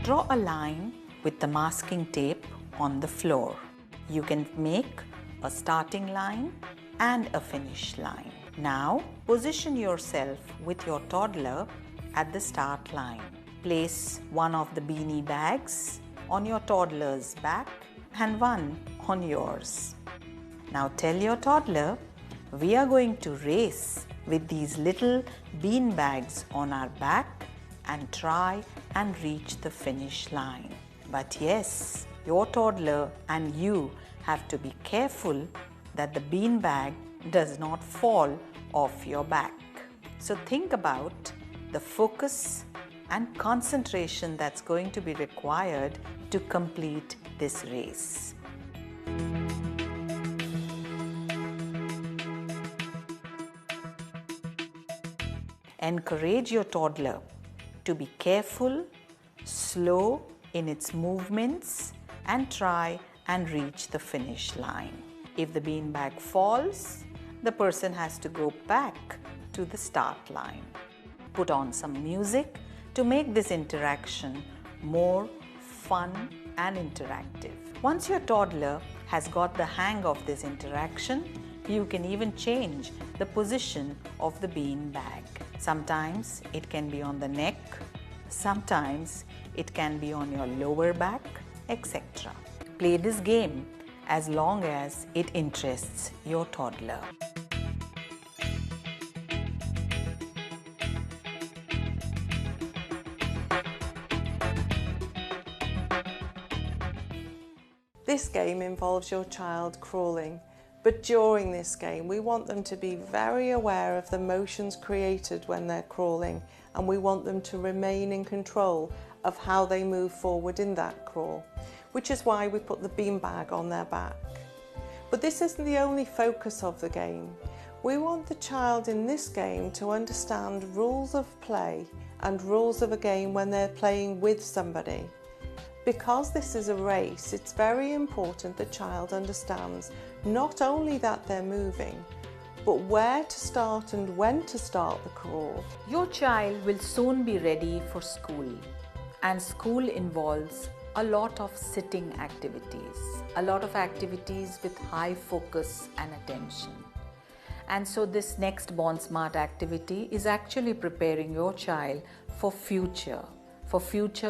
Draw a line with the masking tape on the floor. You can make a starting line and a finish line. Now, position yourself with your toddler at the start line. Place one of the beanie bags on your toddler's back and one on yours. Now tell your toddler, we are going to race with these little bean bags on our back and try and reach the finish line. But yes, your toddler and you have to be careful that the bean bag does not fall off your back. So think about the focus and concentration that's going to be required to complete this race. Encourage your toddler to be careful, slow in its movements, and try and reach the finish line. If the beanbag falls, the person has to go back to the start line. Put on some music to make this interaction more fun and interactive. Once your toddler has got the hang of this interaction, you can even change the position of the bean bag. Sometimes it can be on the neck, sometimes it can be on your lower back, etc. Play this game as long as it interests your toddler. This game involves your child crawling, but during this game we want them to be very aware of the motions created when they're crawling, and we want them to remain in control of how they move forward in that crawl, which is why we put the beanbag on their back. But this isn't the only focus of the game. We want the child in this game to understand rules of play and rules of a game when they're playing with somebody. Because this is a race, it's very important the child understands not only that they're moving, but where to start and when to start the crawl. Your child will soon be ready for school, and school involves a lot of sitting activities, a lot of activities with high focus and attention. And so this next Born Smart activity is actually preparing your child for future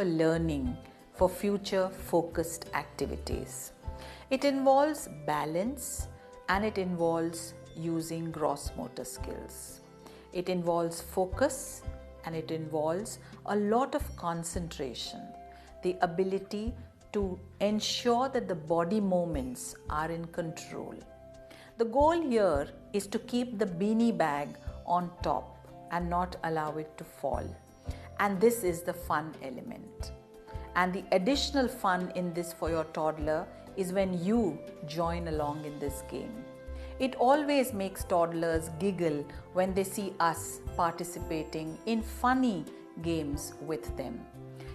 learning, for future focused activities. It involves balance and it involves using gross motor skills. It involves focus and it involves a lot of concentration, the ability to ensure that the body movements are in control. The goal here is to keep the beanie bag on top and not allow it to fall. And this is the fun element. And the additional fun in this for your toddler is when you join along in this game. It always makes toddlers giggle when they see us participating in funny games with them.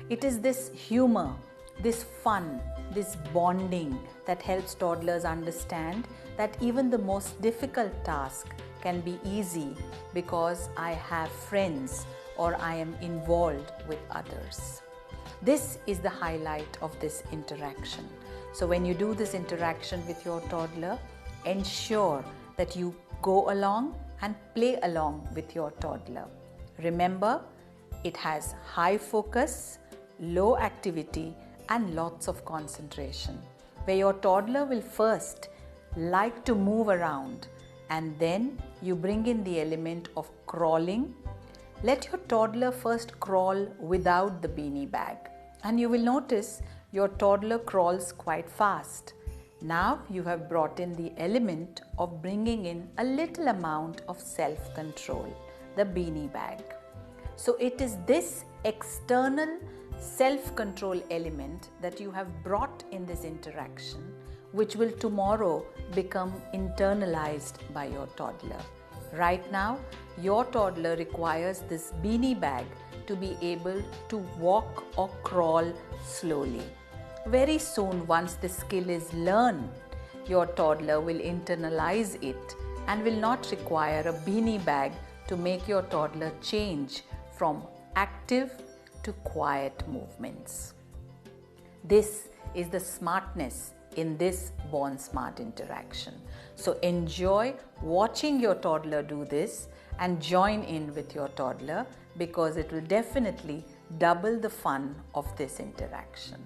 It is this humor, this fun, this bonding that helps toddlers understand that even the most difficult task can be easy because I have friends or I am involved with others. This is the highlight of this interaction. So when you do this interaction with your toddler, ensure that you go along and play along with your toddler. Remember, it has high focus, low activity, and lots of concentration, where your toddler will first like to move around and then you bring in the element of crawling. Let your toddler first crawl without the beanie bag, and you will notice your toddler crawls quite fast. Now you have brought in the element of bringing in a little amount of self-control, the beanie bag. So it is this external self-control element that you have brought in this interaction, which will tomorrow become internalized by your toddler. Right now, your toddler requires this beanie bag to be able to walk or crawl slowly. Very soon, once the skill is learned, your toddler will internalize it and will not require a beanie bag to make your toddler change from active to quiet movements. This is the smartness in this Born Smart interaction. So enjoy watching your toddler do this and join in with your toddler, because it will definitely double the fun of this interaction.